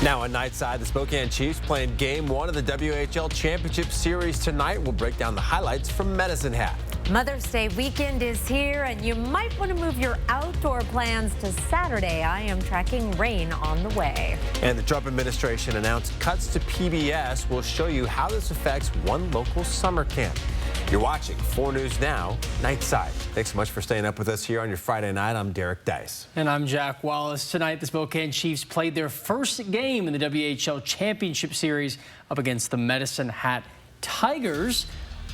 Now on Nightside, the Spokane Chiefs playing Game 1 of the WHL Championship Series tonight. We'll break down the highlights from Medicine Hat. Mother's Day weekend is here, and you might want to move your outdoor plans to Saturday. I am tracking rain on the way. And the Trump administration announced cuts to PBS. We'll show you how this affects one local summer camp. You're watching 4 News Now, Nightside. Thanks so much for staying up with us here on your Friday night. I'm Derek Dice. And I'm Jack Wallace. Tonight, the Spokane Chiefs played their first game in the WHL Championship Series up against the Medicine Hat Tigers.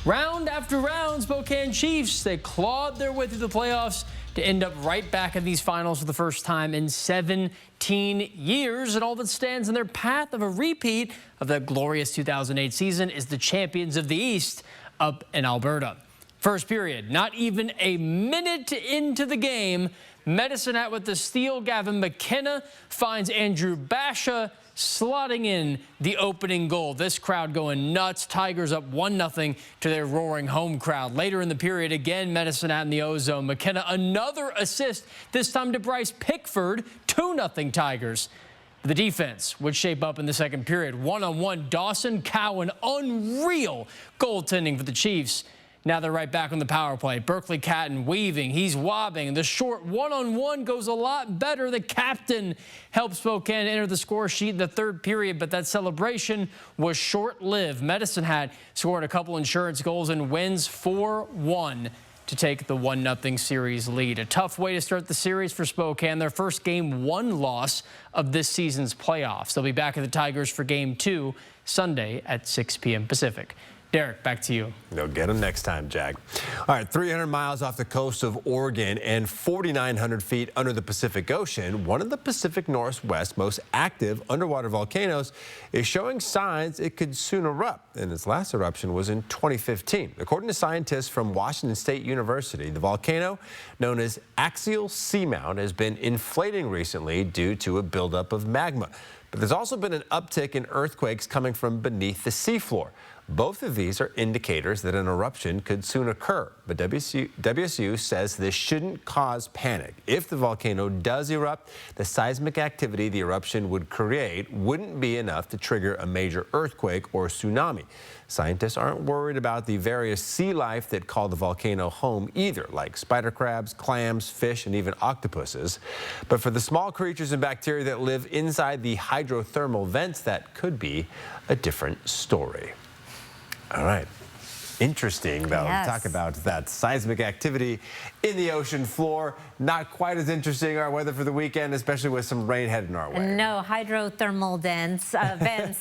Round after round, Spokane Chiefs, they clawed their way through the playoffs to end up right back in these finals for the first time in 17 years. And all that stands in their path of a repeat of that glorious 2008 season is the champions of the East up in Alberta. First period, not even a minute into the game, Medicine Hat with the steal. Gavin McKenna finds Andrew Basha slotting in the opening goal. This crowd going nuts. Tigers up 1-0 to their roaring home crowd. Later in the period, again, Medicine Hat in the ozone. McKenna another assist, this time to Bryce Pickford. 2-0 Tigers. The defense would shape up in the second period. One-on-one, Dawson Cowan, unreal goaltending for the Chiefs. Now they're right back on the power play. Berkeley Catton weaving, he's wobbing. The short one-on-one goes a lot better. The captain helps Spokane enter the score sheet in the third period, but that celebration was short-lived. Medicine Hat scored a couple insurance goals and wins 4-1. to take the 1-0 series lead. A tough way to start the series for Spokane. Their first Game 1 loss of this season's playoffs. They'll be back at the Tigers for Game 2 Sunday at 6 p.m. Pacific. Derek, back to you. They'll get them next time, Jack. All right, 300 miles off the coast of Oregon and 4,900 feet under the Pacific Ocean, one of the Pacific Northwest's most active underwater volcanoes is showing signs it could soon erupt, and its last eruption was in 2015. According to scientists from Washington State University, the volcano, known as Axial Seamount, has been inflating recently due to a buildup of magma. But there's also been an uptick in earthquakes coming from beneath the seafloor. Both of these are indicators that an eruption could soon occur, but WSU says this shouldn't cause panic. If the volcano does erupt, the seismic activity the eruption would create wouldn't be enough to trigger a major earthquake or tsunami. Scientists aren't worried about the various sea life that call the volcano home either, like spider crabs, clams, fish, and even octopuses. But for the small creatures and bacteria that live inside the hydrothermal vents, that could be a different story. All right. Interesting, though. Yes. Talk about that seismic activity in the ocean floor. Not quite as interesting our weather for the weekend, especially with some rain heading our way. No hydrothermal vents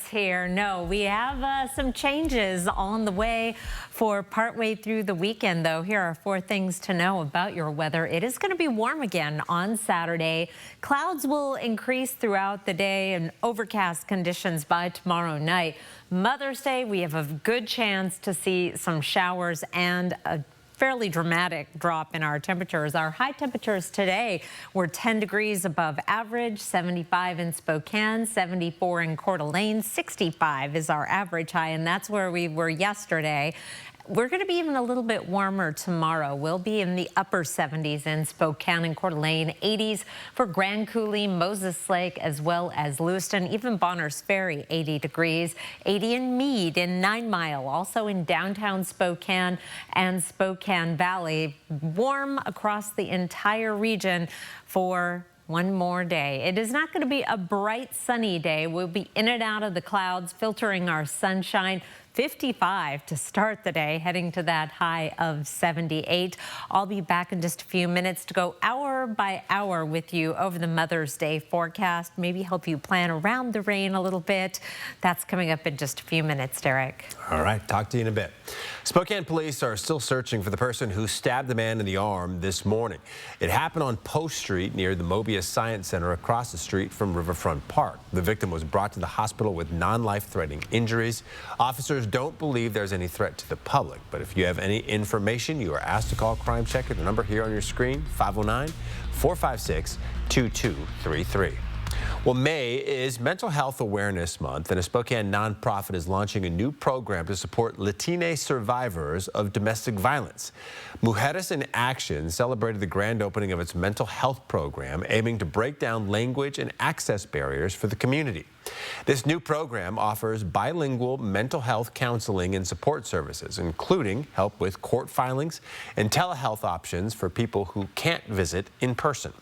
here. No, we have some changes on the way for partway through the weekend, though. Here are 4 things to know about your weather. It is going to be warm again on Saturday. Clouds will increase throughout the day and overcast conditions by tomorrow night. Mother's Day, we have a good chance to see some showers and a fairly dramatic drop in our temperatures. Our high temperatures today were 10 degrees above average, 75 in Spokane, 74 in Coeur d'Alene, 65 is our average high, and that's where we were yesterday. We're going to be even a little bit warmer tomorrow. We'll be in the upper 70s in Spokane and Coeur d'Alene, 80s for Grand Coulee, Moses Lake, as well as Lewiston, even Bonners Ferry, 80 degrees, 80 in Meade, in 9 Mile, also in downtown Spokane and Spokane Valley. Warm across the entire region for one more day. It is not going to be a bright sunny day. We'll be in and out of the clouds, filtering our sunshine. 55 to start the day, heading to that high of 78. I'll be back in just a few minutes to go hour by hour with you over the Mother's Day forecast, maybe help you plan around the rain a little bit. That's coming up in just a few minutes, Derek. All right, talk to you in a bit. Spokane police are still searching for the person who stabbed the man in the arm this morning. It happened on Post Street near the Mobius Science Center across the street from Riverfront Park. The victim was brought to the hospital with non-life-threatening injuries. Officers don't believe there's any threat to the public, but if you have any information, you are asked to call Crime Checker. The number here on your screen, 509-456-2233. Well, May is Mental Health Awareness Month, and a Spokane nonprofit is launching a new program to support Latina survivors of domestic violence. Mujeres in Action celebrated the grand opening of its mental health program, aiming to break down language and access barriers for the community. This new program offers bilingual mental health counseling and support services, including help with court filings and telehealth options for people who can't visit in person.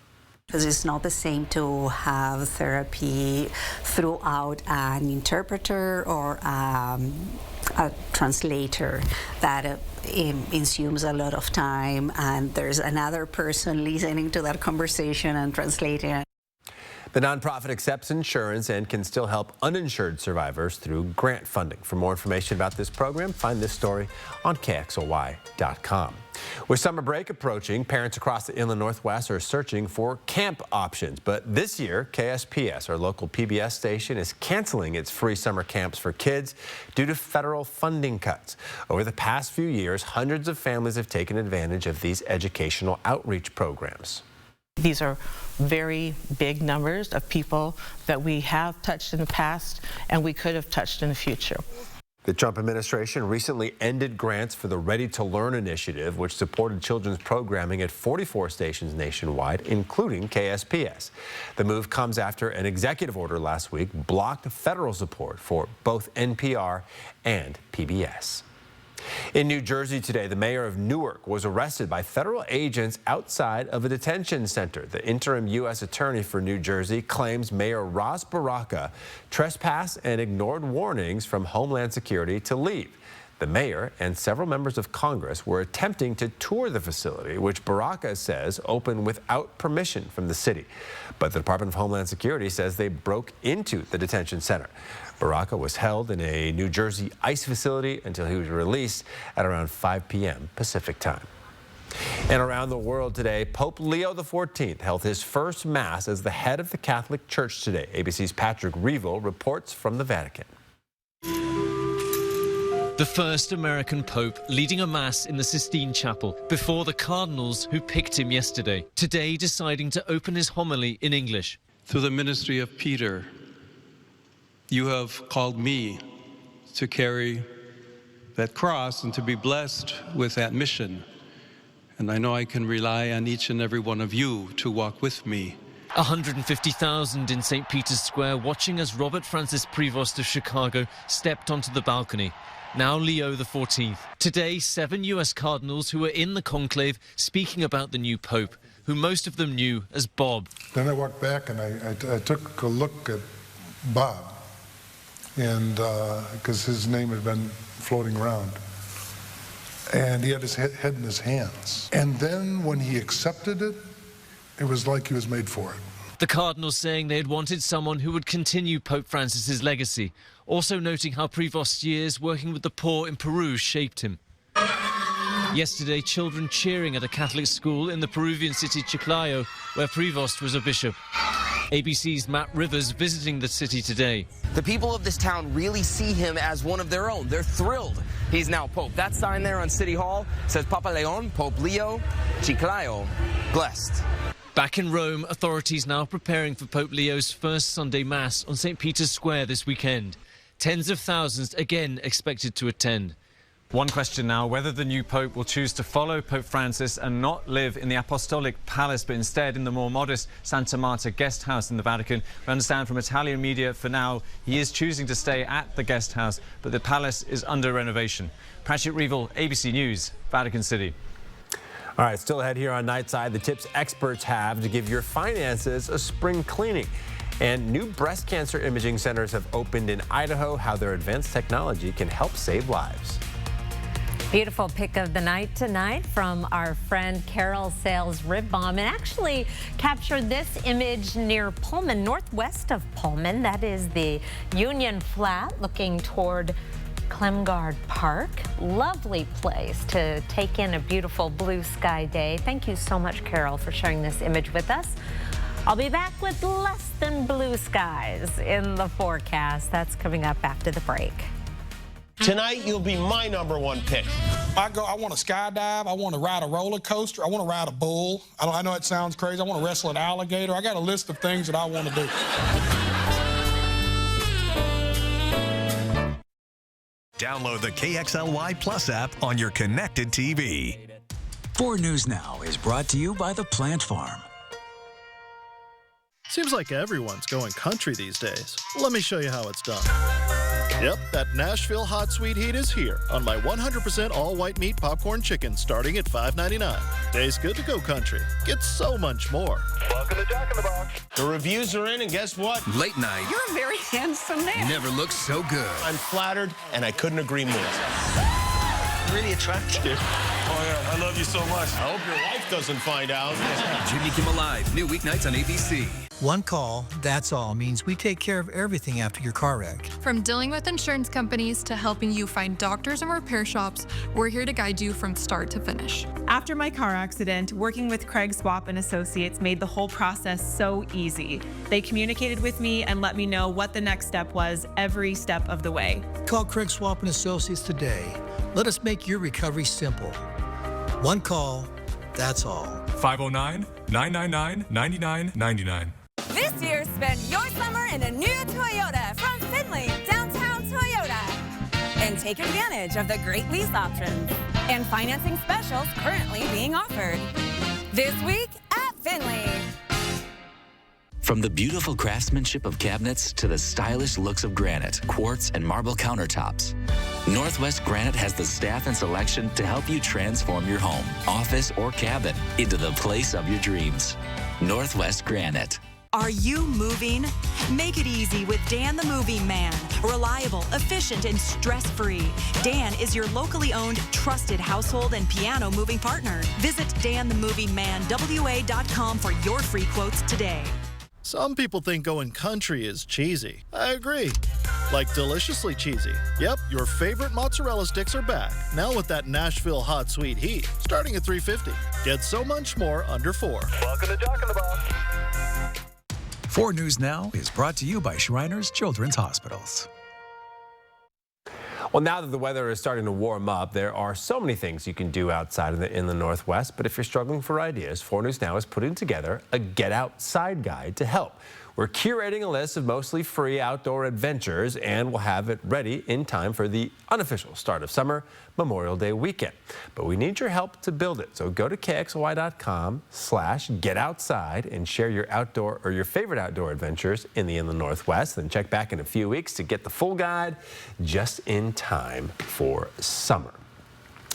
Because it's not the same to have therapy throughout an interpreter or a translator that consumes a lot of time, and there's another person listening to that conversation and translating it. The nonprofit accepts insurance and can still help uninsured survivors through grant funding. For more information about this program, find this story on KXLY.com. With summer break approaching, parents across the Inland Northwest are searching for camp options. But this year, KSPS, our local PBS station, is canceling its free summer camps for kids due to federal funding cuts. Over the past few years, hundreds of families have taken advantage of these educational outreach programs. These are very big numbers of people that we have touched in the past and we could have touched in the future. The Trump administration recently ended grants for the Ready to Learn initiative, which supported children's programming at 44 stations nationwide, including KSPS. The move comes after an executive order last week blocked federal support for both NPR and PBS. In New Jersey today, the mayor of Newark was arrested by federal agents outside of a detention center. The interim U.S. attorney for New Jersey claims Mayor Ras Baraka trespassed and ignored warnings from Homeland Security to leave. The mayor and several members of Congress were attempting to tour the facility, which Baraka says opened without permission from the city. But the Department of Homeland Security says they broke into the detention center. Baraka was held in a New Jersey ICE facility until he was released at around 5 p.m. Pacific time. And around the world today, Pope Leo XIV held his first Mass as the head of the Catholic Church today. ABC's Patrick Reeville reports from the Vatican. The first American pope leading a mass in the Sistine Chapel before the cardinals who picked him yesterday. Today deciding to open his homily in English. Through the ministry of Peter, you have called me to carry that cross and to be blessed with that mission. And I know I can rely on each and every one of you to walk with me. 150,000 in St. Peter's Square watching as Robert Francis Prevost of Chicago stepped onto the balcony. Now Leo XIV. Today, 7 U.S. cardinals who were in the conclave speaking about the new pope, who most of them knew as Bob. Then I walked back and I took a look at Bob, and because his name had been floating around, and he had his head in his hands. And then when he accepted it, it was like he was made for it. The cardinals saying they had wanted someone who would continue Pope Francis's legacy, also noting how Prevost's years working with the poor in Peru shaped him. Yesterday, children cheering at a Catholic school in the Peruvian city Chiclayo, where Prevost was a bishop. ABC's Matt Rivers visiting the city today. The people of this town really see him as one of their own. They're thrilled he's now Pope. That sign there on City Hall says Papa Leon, Pope Leo, Chiclayo, blessed. Back in Rome, authorities now preparing for Pope Leo's first Sunday Mass on St. Peter's Square this weekend. Tens of thousands again expected to attend. One question now, whether the new Pope will choose to follow Pope Francis and not live in the Apostolic Palace, but instead in the more modest Santa Marta guest house in the Vatican. We understand from Italian media for now he is choosing to stay at the guest house, but the palace is under renovation. Patrick Reeville, ABC News, Vatican City. All right, still ahead here on Nightside, the tips experts have to give your finances a spring cleaning. And new breast cancer imaging centers have opened in Idaho, how their advanced technology can help save lives. Beautiful pick of the night tonight from our friend Carol Sales Rib Bomb, and actually captured this image near Pullman, northwest of Pullman. That is the Union Flat looking toward Clemgard Park. Lovely place to take in a beautiful blue sky day. Thank you so much, Carol, for sharing this image with us. I'll be back with less than blue skies in the forecast. That's coming up after the break. Tonight, you'll be my #1 pick. I want to skydive. I want to ride a roller coaster. I want to ride a bull. I know it sounds crazy. I want to wrestle an alligator. I got a list of things that I want to do. Download the KXLY Plus app on your connected TV. 4 News Now is brought to you by the Plant Farm. Seems like everyone's going country these days. Let me show you how it's done. Yep, that Nashville Hot Sweet Heat is here on my 100% all-white meat popcorn chicken starting at $5.99. Tastes good to go country. Get so much more. Welcome to Jack in the Box. The reviews are in, and guess what? Late night You're a very handsome man. never looked so good. I'm flattered, and I couldn't agree more. Really attractive. Oh, yeah, I love you so much. I hope your wife doesn't find out. Jimmy Kimmel Live, new weeknights on ABC. One call, that's all, means we take care of everything after your car wreck. From dealing with insurance companies to helping you find doctors and repair shops, we're here to guide you from start to finish. After my car accident, working with Craig Swap and Associates made the whole process so easy. They communicated with me and let me know what the next step was every step of the way. Call Craig Swap and Associates today. Let us make your recovery simple. One call, that's all. 509-999-9999. This year, spend your summer in a new Toyota from Findlay Downtown Toyota. And take advantage of the great lease options and financing specials currently being offered. This week at Findlay. From the beautiful craftsmanship of cabinets to the stylish looks of granite, quartz, and marble countertops, Northwest Granite has the staff and selection to help you transform your home, office, or cabin into the place of your dreams. Northwest Granite. Are you moving? Make it easy with Dan the Moving Man. Reliable, efficient, and stress-free. Dan is your locally owned, trusted household and piano moving partner. Visit danthemovingmanwa.com for your free quotes today. Some people think going country is cheesy. I agree. Like deliciously cheesy. Yep, your favorite mozzarella sticks are back. Now with that Nashville Hot Sweet Heat, starting at $3.50. Get so much more under $4. Welcome to Jack in the Box. 4 News Now is brought to you by Shriners Children's Hospitals. Well, now that the weather is starting to warm up, there are so many things you can do outside in the Northwest. But if you're struggling for ideas, 4 News Now is putting together a Get Outside guide to help. We're curating a list of mostly free outdoor adventures, and we'll have it ready in time for the unofficial start of summer, Memorial Day weekend. But we need your help to build it. So go to KXLY.com/GetOutside and share your outdoor or your favorite outdoor adventures in the Inland Northwest. Then check back in a few weeks to get the full guide just in time for summer.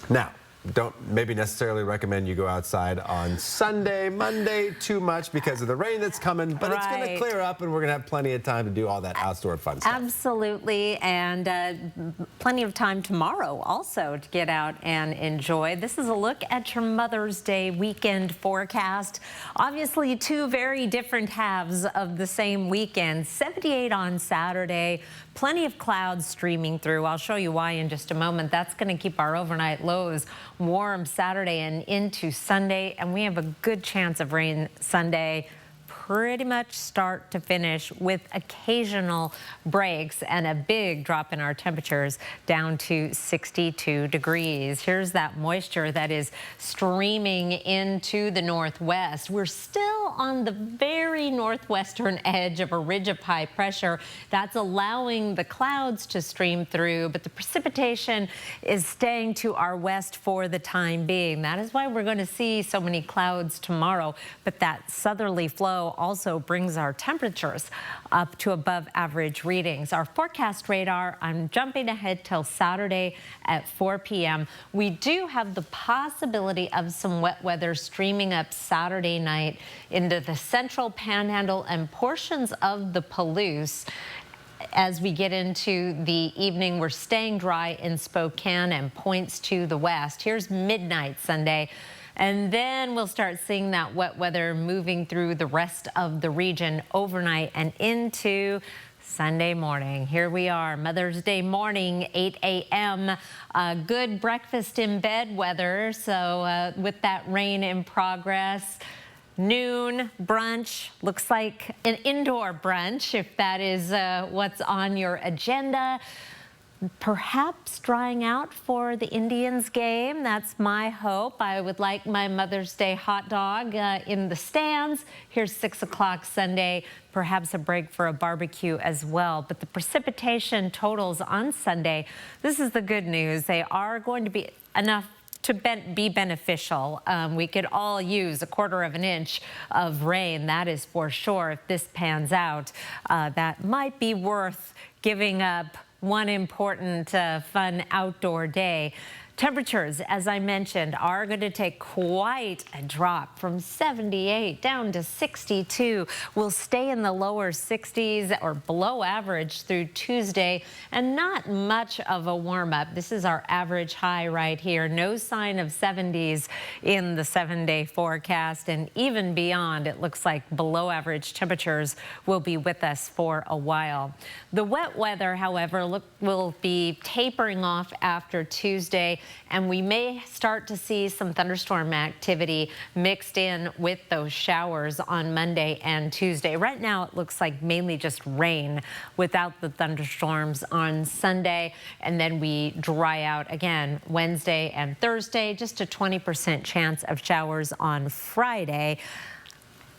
Now, don't maybe necessarily recommend you go outside on Sunday, Monday too much because of the rain that's coming, but it's going to clear up and we're going to have plenty of time to do all that outdoor fun stuff. Absolutely, and plenty of time tomorrow also to get out and enjoy. This is a look at your Mother's Day weekend forecast. Obviously, 2 very different halves of the same weekend. 78 on Saturday, plenty of clouds streaming through. I'll show you why in just a moment. That's going to keep our overnight lows warm Saturday and into Sunday, and we have a good chance of rain Sunday, pretty much start to finish with occasional breaks and a big drop in our temperatures down to 62 degrees. Here's that moisture that is streaming into the northwest. We're still on the very northwestern edge of a ridge of high pressure that's allowing the clouds to stream through, but the precipitation is staying to our west for the time being. That is why we're going to see so many clouds tomorrow, but that southerly flow also brings our temperatures up to above average readings. Our forecast radar, I'm jumping ahead till Saturday at 4 p.m. We do have the possibility of some wet weather streaming up Saturday night into the central panhandle and portions of the Palouse. As we get into the evening, we're staying dry in Spokane and points to the west. Here's midnight Sunday. And then we'll start seeing that wet weather moving through the rest of the region overnight and into Sunday morning. Here we are, Mother's Day morning, 8 a.m. Good breakfast in bed weather. So with that rain in progress, noon brunch, looks like an indoor brunch if that is what's on your agenda. Perhaps drying out for the Indians game. That's my hope. I would like my Mother's Day hot dog in the stands. Here's 6 o'clock Sunday, perhaps a break for a barbecue as well. But the precipitation totals on Sunday, this is the good news. They are going to be enough to be beneficial. We could all use a 1/4 of an inch of rain, that is for sure. If this pans out, that might be worth giving up one important fun outdoor day. Temperatures, as I mentioned, are going to take quite a drop from 78 down to 62. We'll stay in the lower 60s or below average through Tuesday, and not much of a warm up. This is our average high right here. No sign of 70s in the 7-day forecast, and even beyond, it looks like below average temperatures will be with us for a while. The wet weather, however, will be tapering off after Tuesday, and we may start to see some thunderstorm activity mixed in with those showers on Monday and Tuesday. Right now, it looks like mainly just rain without the thunderstorms on Sunday, and then we dry out again Wednesday and Thursday. Just a 20% chance of showers on Friday.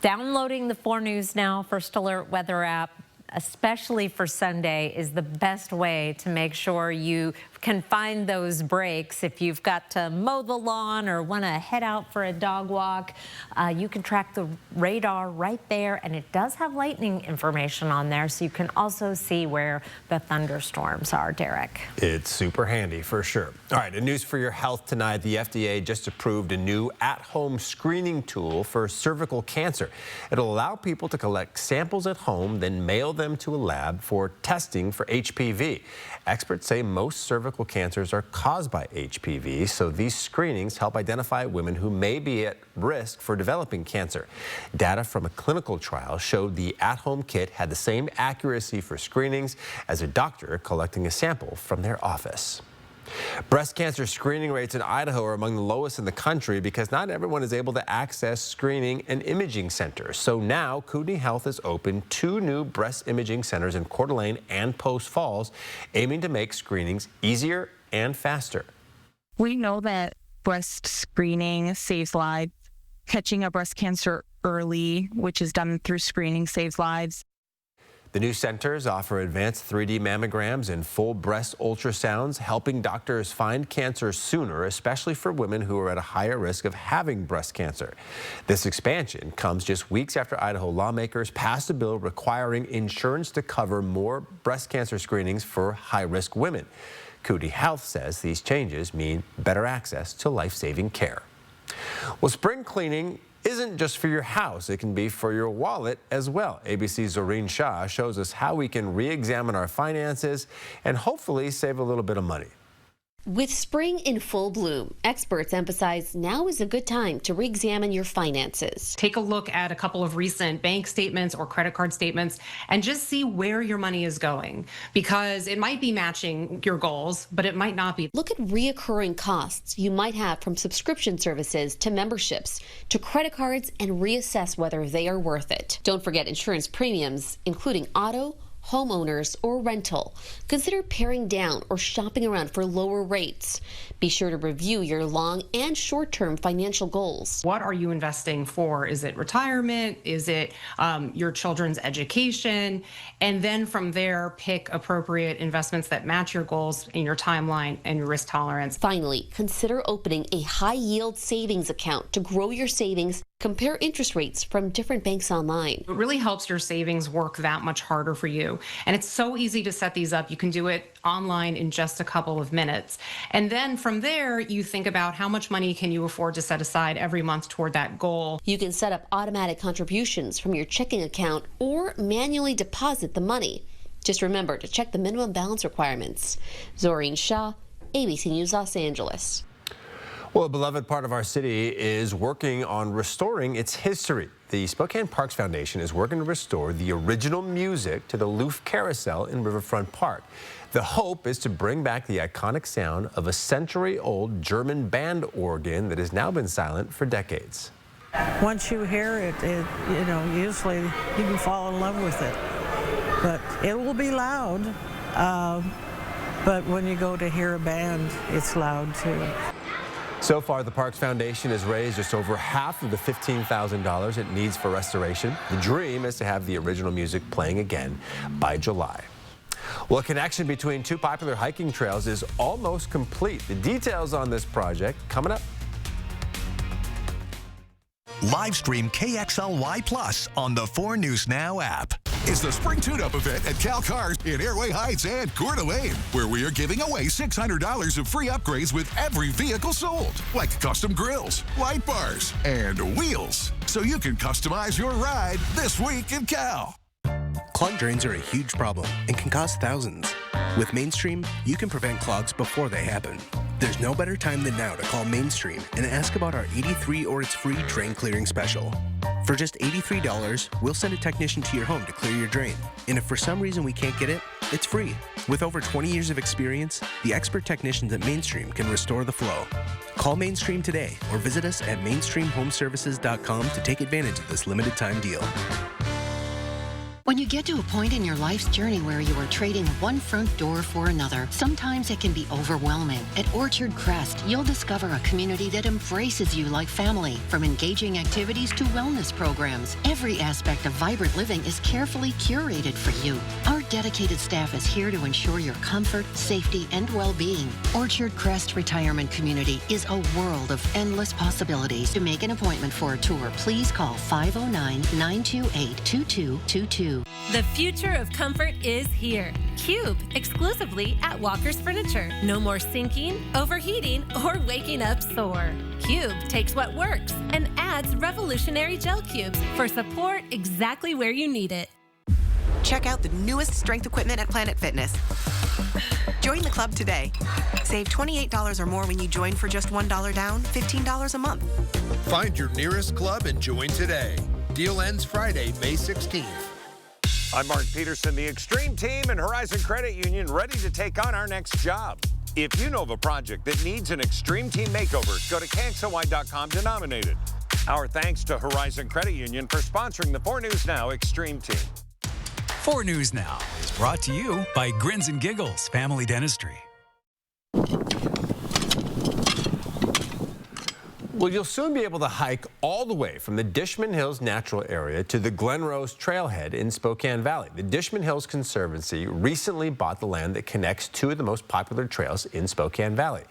Downloading the 4 News Now First Alert weather app, especially for Sunday, is the best way to make sure you can find those breaks. If you've got to mow the lawn or want to head out for a dog walk, you can track the radar right there, and it does have lightning information on there, so you can also see where the thunderstorms are, Derek. It's super handy for sure. All right, and news for your health tonight. The FDA just approved a new at-home screening tool for cervical cancer. It'll allow people to collect samples at home, then mail them to a lab for testing for HPV. Experts say most cervical cancers are caused by HPV, so these screenings help identify women who may be at risk for developing cancer. Data from a clinical trial showed the at-home kit had the same accuracy for screenings as a doctor collecting a sample from their office. Breast cancer screening rates in Idaho are among the lowest in the country because not everyone is able to access screening and imaging centers. So now Kootenai Health has opened 2 new breast imaging centers in Coeur d'Alene and Post Falls, aiming to make screenings easier and faster. We know that breast screening saves lives. Catching a breast cancer early, which is done through screening, saves lives. The new centers offer advanced 3D mammograms and full breast ultrasounds, helping doctors find cancer sooner, especially for women who are at a higher risk of having breast cancer. This expansion comes just weeks after Idaho lawmakers passed a bill requiring insurance to cover more breast cancer screenings for high-risk women. Kootenai Health says these changes mean better access to life-saving care. Well, spring cleaning isn't just for your house, it can be for your wallet as well. ABC's Zoreen Shah shows us how we can re-examine our finances and hopefully save a little bit of money. With spring in full bloom, experts emphasize now is a good time to re-examine your finances. Take a look at a couple of recent bank statements or credit card statements and just see where your money is going, because it might be matching your goals, but it might not be. Look at reoccurring costs you might have from subscription services to memberships to credit cards and reassess whether they are worth it. Don't forget insurance premiums, including auto, homeowners, or rental. Consider paring down or shopping around for lower rates. Be sure to review your long and short-term financial goals. What are you investing for? Is it retirement? Is it your children's education? And then from there, pick appropriate investments that match your goals in your timeline and your risk tolerance. Finally, consider opening a high-yield savings account to grow your savings. Compare interest rates from different banks online. It really helps your savings work that much harder for you. And it's so easy to set these up. You can do it online in just a couple of minutes. And then from there, you think about how much money can you afford to set aside every month toward that goal. You can set up automatic contributions from your checking account or manually deposit the money. Just remember to check the minimum balance requirements. Zoreen Shah, ABC News, Los Angeles. Well, a beloved part of our city is working on restoring its history. The Spokane Parks Foundation is working to restore the original music to the Loof Carousel in Riverfront Park. The hope is to bring back the iconic sound of a century-old German band organ that has now been silent for decades. Once you hear it, you know, usually you can fall in love with it. But it will be loud. But when you go to hear a band, it's loud too. So far, the Parks Foundation has raised just over half of the $15,000 it needs for restoration. The dream is to have the original music playing again by July. Well, a connection between two popular hiking trails is almost complete. The details on this project coming up. Live stream KXLY Plus on the 4 News Now app. It's the Spring Tune-Up event at Cal Cars in Airway Heights and Coeur d'Alene, where we are giving away $600 of free upgrades with every vehicle sold, like custom grills, light bars, and wheels. So you can customize your ride this week in Cal. Clogged drains are a huge problem and can cost thousands. With Mainstream, you can prevent clogs before they happen. There's no better time than now to call Mainstream and ask about our 83 or it's free drain clearing special. For just $83, we'll send a technician to your home to clear your drain. And if for some reason we can't get it, it's free. With over 20 years of experience, the expert technicians at Mainstream can restore the flow. Call Mainstream today or visit us at mainstreamhomeservices.com to take advantage of this limited time deal. When you get to a point in your life's journey where you are trading one front door for another, sometimes it can be overwhelming. At Orchard Crest, you'll discover a community that embraces you like family. From engaging activities to wellness programs, every aspect of vibrant living is carefully curated for you. Our dedicated staff is here to ensure your comfort, safety, and well-being. Orchard Crest Retirement Community is a world of endless possibilities. To make an appointment for a tour, please call 509-928-2222. The future of comfort is here. Cube, exclusively at Walker's Furniture. No more sinking, overheating, or waking up sore. Cube takes what works and adds revolutionary gel cubes for support exactly where you need it. Check out the newest strength equipment at Planet Fitness. Join the club today. Save $28 or more when you join for just $1 down, $15 a month. Find your nearest club and join today. Deal ends Friday, May 16th. I'm Mark Peterson, the Extreme Team and Horizon Credit Union, ready to take on our next job. If you know of a project that needs an Extreme Team makeover, go to KXLY.com to nominate it. Our thanks to Horizon Credit Union for sponsoring the 4 News Now Extreme Team. 4 News Now is brought to you by Grins and Giggles Family Dentistry. Well, you'll soon be able to hike all the way from the Dishman Hills Natural Area to the Glen Rose Trailhead in Spokane Valley. The Dishman Hills Conservancy recently bought the land that connects two of the most popular trails in Spokane Valley.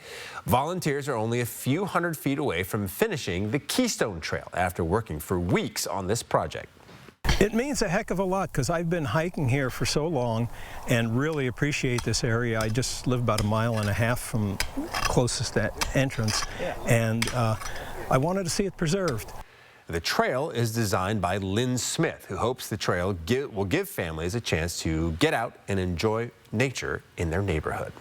Volunteers are only a few hundred feet away from finishing the Keystone Trail after working for weeks on this project. It means a heck of a lot because I've been hiking here for so long and really appreciate this area. I just live about 1.5 miles from closest entrance, and I wanted to see it preserved. The trail is designed by Lynn Smith, who hopes the trail will give families a chance to get out and enjoy nature in their neighborhood.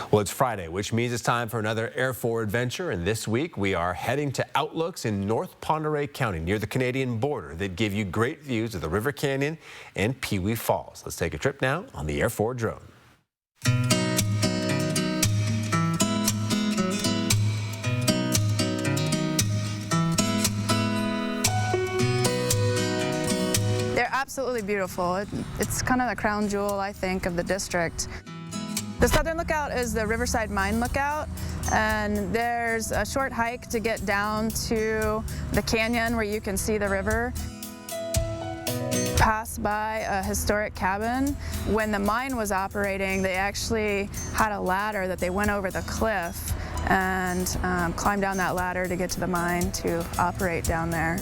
Well, it's Friday, which means it's time for another Air 4 adventure, and this week we are heading to outlooks in North Pend Oreille County near the Canadian border that give you great views of the River Canyon and Pee Wee Falls. Let's take a trip now on the Air 4 drone. They're absolutely beautiful. It's kind of the crown jewel, I think, of the district. The Southern Lookout is the Riverside Mine Lookout, and there's a short hike to get down to the canyon where you can see the river. Pass by a historic cabin. When the mine was operating, they actually had a ladder that they went over the cliff and climbed down that ladder to get to the mine to operate down there.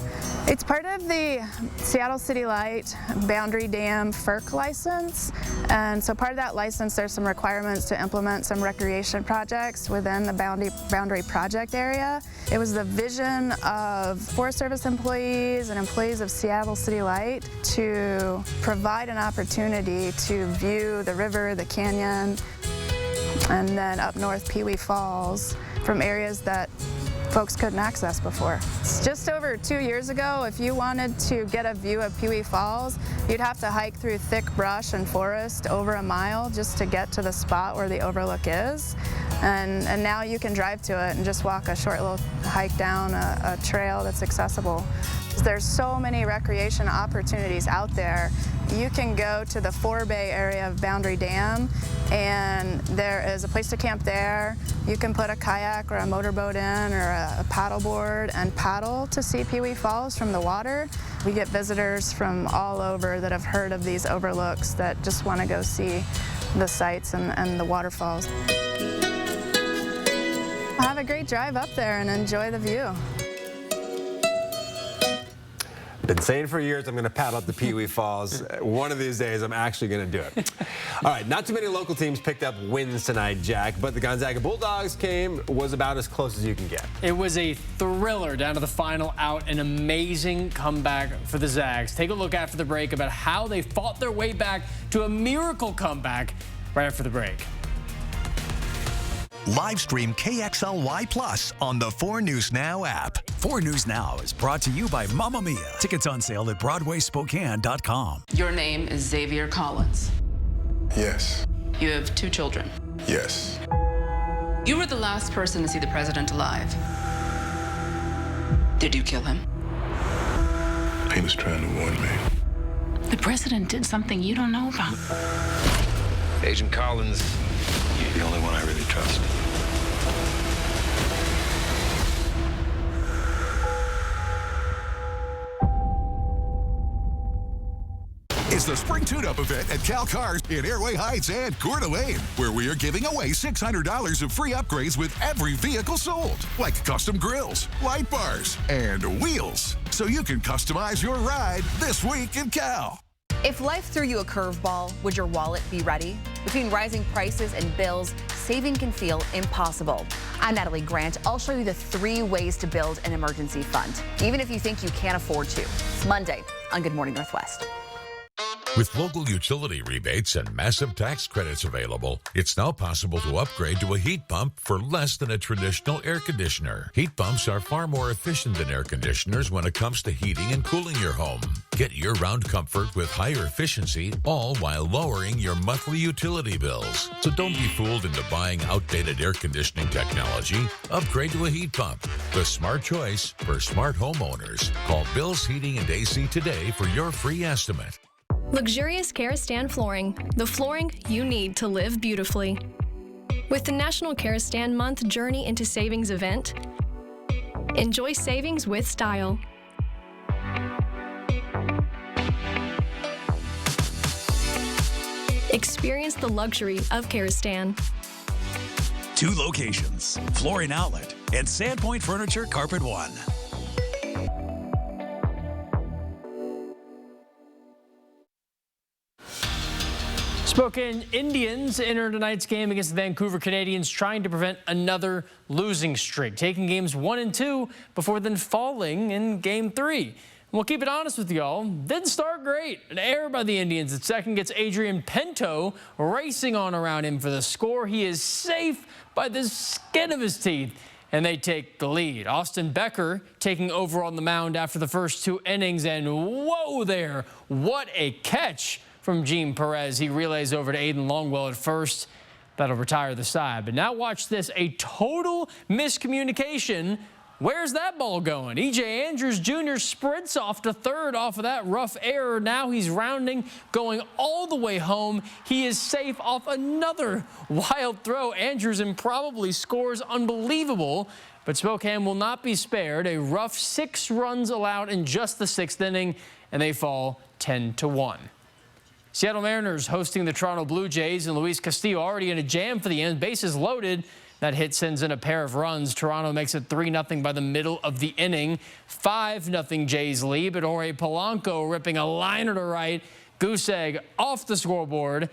It's part of the Seattle City Light Boundary Dam FERC license, and so part of that license there's some requirements to implement some recreation projects within the boundary project area. It was the vision of Forest Service employees and employees of Seattle City Light to provide an opportunity to view the river, the canyon, and then up north Pee Wee Falls from areas that folks couldn't access before. Just over 2 years ago, if you wanted to get a view of Pee Wee Falls, you'd have to hike through thick brush and forest over 1 mile just to get to the spot where the overlook is. And now you can drive to it and just walk a short little hike down a trail that's accessible. There's so many recreation opportunities out there. You can go to the forebay area of Boundary Dam, and there is a place to camp there. You can put a kayak or a motorboat in or a paddleboard and paddle to see Pee Wee Falls from the water. We get visitors from all over that have heard of these overlooks that just want to go see the sights and the waterfalls. Have a great drive up there and enjoy the view. Been saying for years I'm going to paddle up the Pee Wee Falls. One of these days I'm actually going to do it. All right, not too many local teams picked up wins tonight, Jack, but the Gonzaga Bulldogs was about as close as you can get. It was a thriller down to the final out, an amazing comeback for the Zags. Take a look after the break about how they fought their way back to a miracle comeback right after the break. Live stream KXLY Plus on the 4 News Now app. 4 News Now is brought to you by Mamma Mia. Tickets on sale at BroadwaySpokane.com. Your name is Xavier Collins. Yes. You have 2 children. Yes. You were the last person to see the president alive. Did you kill him? He was trying to warn me. The president did something you don't know about. Agent Collins, you're the only one I really trust. It's the Spring Tune-Up event at Cal Cars in Airway Heights and Coeur d'Alene, where we are giving away $600 of free upgrades with every vehicle sold, like custom grills, light bars, and wheels, so you can customize your ride this week in Cal. If life threw you a curveball, would your wallet be ready? Between rising prices and bills, saving can feel impossible. I'm Natalie Grant. I'll show you the 3 ways to build an emergency fund, even if you think you can't afford to. Monday on Good Morning Northwest. With local utility rebates and massive tax credits available, it's now possible to upgrade to a heat pump for less than a traditional air conditioner. Heat pumps are far more efficient than air conditioners when it comes to heating and cooling your home. Get year-round comfort with higher efficiency, all while lowering your monthly utility bills. So don't be fooled into buying outdated air conditioning technology. Upgrade to a heat pump, the smart choice for smart homeowners. Call Bill's Heating and AC today for your free estimate. Luxurious Karastan flooring, the flooring you need to live beautifully. With the National Karastan Month Journey into Savings event, enjoy savings with style. Experience the luxury of Karastan. 2 locations, Flooring Outlet and Sandpoint Furniture Carpet One. Spokane Indians enter tonight's game against the Vancouver Canadians, trying to prevent another losing streak, taking games 1 and 2 before then falling in game 3. We'll keep it honest with y'all. Didn't start great. An error by the Indians at second gets Adrian Pinto racing on around him for the score. He is safe by the skin of his teeth, and they take the lead. Austin Becker taking over on the mound after the first 2 innings, and whoa there, what a catch from Gene Perez. He relays over to Aiden Longwell at first. That'll retire the side. But now watch this, a total miscommunication. Where's that ball going? E.J. Andrews Jr. sprints off to third off of that rough error. Now he's rounding, going all the way home. He is safe off another wild throw. Andrews improbably scores, unbelievable. But Spokane will not be spared. A rough 6 runs allowed in just the 6th inning, and they fall 10-1. Seattle Mariners hosting the Toronto Blue Jays, and Luis Castillo already in a jam for the end. Bases loaded. That hit sends in a pair of runs. Toronto makes it 3-0 by the middle of the inning. 5-0 Jays lead, but Jorge Polanco ripping a liner to right. Goose egg off the scoreboard.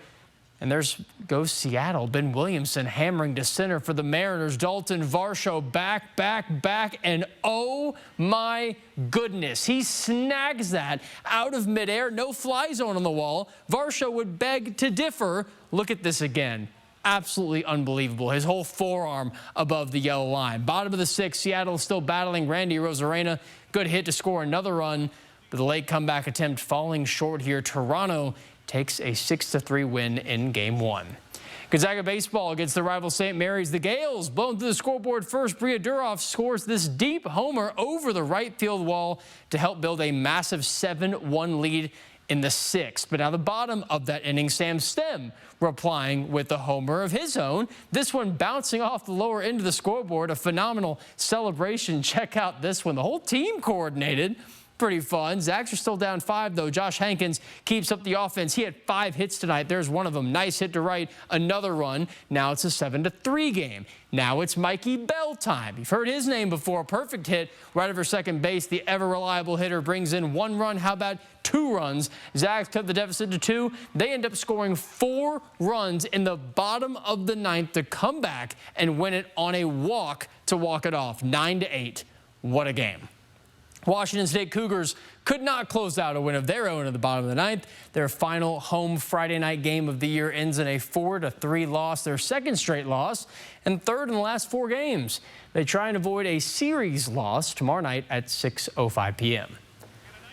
And there's goes Seattle. Ben Williamson hammering to center for the Mariners. Dalton Varsho back, and oh my goodness, he snags that out of midair. No fly zone on the wall. Varsho would beg to differ. Look at this again. Absolutely unbelievable. His whole forearm above the yellow line. Bottom of the 6th, Seattle still battling Randy Rosarena. Good hit to score another run, but the late comeback attempt falling short here. Toronto takes a 6-3 win in Game 1. Gonzaga baseball against the rival St. Mary's. The Gales blown through the scoreboard first. Bria Duroff scores this deep homer over the right field wall to help build a massive 7-1 lead in the 6th. But now the bottom of that inning, Sam Stem replying with a homer of his own. This one bouncing off the lower end of the scoreboard. A phenomenal celebration. Check out this one. The whole team coordinated. pretty fun. Zags are still down 5, though. Josh Hankins keeps up the offense. He had 5 hits tonight. There's one of them. Nice hit to right, another run. Now it's a 7-3 game. Now it's Mikey Bell time. You've heard his name before. Perfect hit right over second base. The ever-reliable hitter brings in 1 run. How about 2 runs? Zags cut the deficit to 2. They end up scoring 4 runs in the bottom of the 9th to come back and win it on a walk to walk it off. 9-8. What a game. Washington State Cougars could not close out a win of their own at the bottom of the 9th. Their final home Friday night game of the year ends in a 4-3 loss, their second straight loss, and third in the last 4 games. They try and avoid a series loss tomorrow night at 6:05 p.m.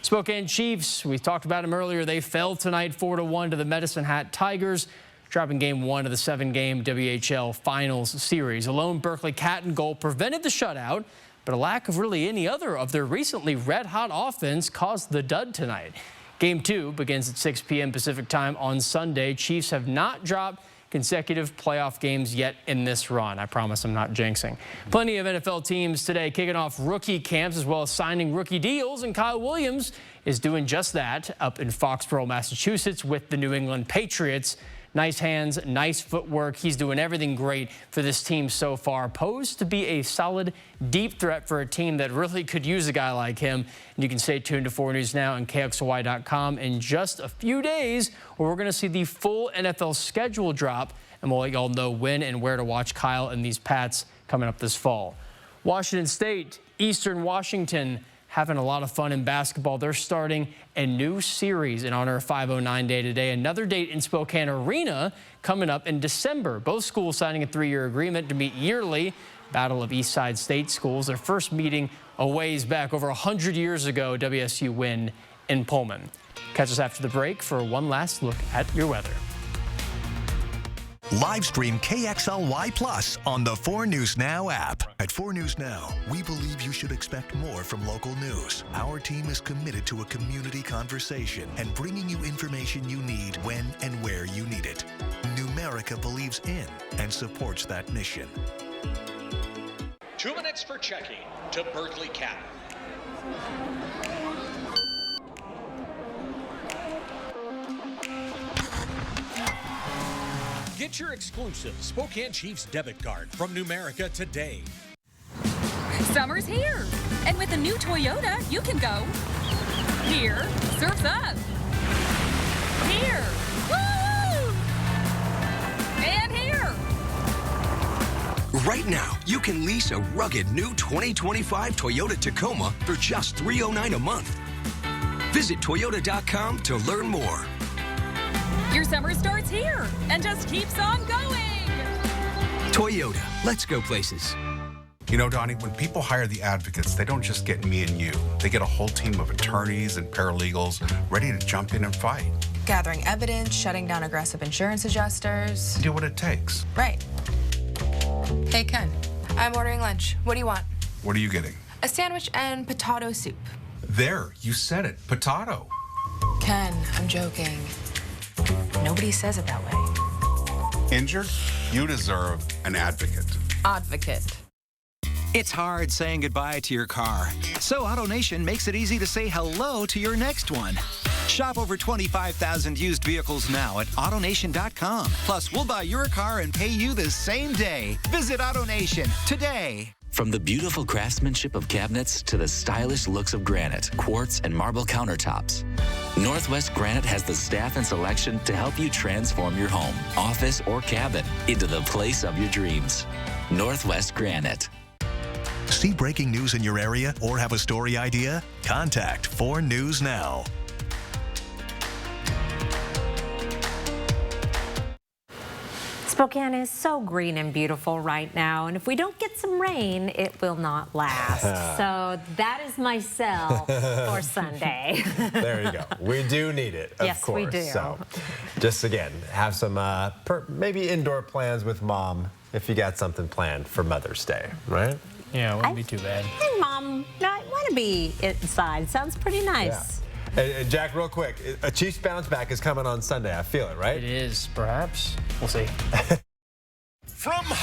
Spokane Chiefs, we talked about them earlier. They fell tonight 4-1 to the Medicine Hat Tigers, dropping game 1 of the 7-game WHL Finals series. A lone Berkeley Catton goal prevented the shutout, but a lack of really any other of their recently red-hot offense caused the dud tonight. Game 2 begins at 6 p.m. Pacific time on Sunday. Chiefs have not dropped consecutive playoff games yet in this run. I promise I'm not jinxing. Plenty of NFL teams today kicking off rookie camps as well as signing rookie deals, and Kyle Williams is doing just that up in Foxborough, Massachusetts with the New England Patriots. Nice hands, nice footwork. He's doing everything great for this team so far. Posed to be a solid, deep threat for a team that really could use a guy like him. And you can stay tuned to 4 News Now and KXLY.com in just a few days, where we're going to see the full NFL schedule drop, and we'll let y'all know when and where to watch Kyle and these Pats coming up this fall. Washington State, Eastern Washington, having a lot of fun in basketball. They're starting a new series in honor of 509 Day today. Another date in Spokane Arena coming up in December. Both schools signing a 3-year agreement to meet yearly. Battle of Eastside State Schools. Their first meeting a ways back, over 100 years ago, WSU win in Pullman. Catch us after the break for one last look at your weather. Live stream KXLY Plus on the 4 News Now app. At 4 News Now, we believe you should expect more from local news. Our team is committed to a community conversation and bringing you information you need when and where you need it. Numerica believes in and supports that mission. 2 minutes for checking to Berkeley Catton. Get your exclusive Spokane Chiefs debit card from Numerica today. Summer's here, and with a new Toyota, you can go here, surf's up, here, woo, and here. Right now, you can lease a rugged new 2025 Toyota Tacoma for just $309 a month. Visit Toyota.com to learn more. Your summer starts here and just keeps on going. Toyota, let's go places. You know, Donnie, when people hire the advocates, they don't just get me and you. They get a whole team of attorneys and paralegals ready to jump in and fight. Gathering evidence, shutting down aggressive insurance adjusters. Do what it takes. Right. Hey, Ken, I'm ordering lunch. What do you want? What are you getting? A sandwich and potato soup. There, you said it. Potato. Ken, I'm joking. Nobody says it that way. Injured? You deserve an advocate. Advocate. It's hard saying goodbye to your car, so AutoNation makes it easy to say hello to your next one. Shop over 25,000 used vehicles now at AutoNation.com. Plus, we'll buy your car and pay you the same day. Visit AutoNation today. From the beautiful craftsmanship of cabinets to the stylish looks of granite, quartz, and marble countertops, Northwest Granite has the staff and selection to help you transform your home, office, or cabin into the place of your dreams. Northwest Granite. See breaking news in your area or have a story idea? Contact 4 News Now. Spokane is so green and beautiful right now, and if we don't get some rain, it will not last. So that is my sell for Sunday. There you go. We do need it, of yes, course. We do. So just again, have some maybe indoor plans with Mom if you got something planned for Mother's Day, right? Yeah, it wouldn't be too bad. Hey, Mom, I want to be inside. Sounds pretty nice. Yeah. And Jack, real quick, a Chiefs bounce back is coming on Sunday. I feel it, right? It is, perhaps. We'll see. From Hollywood.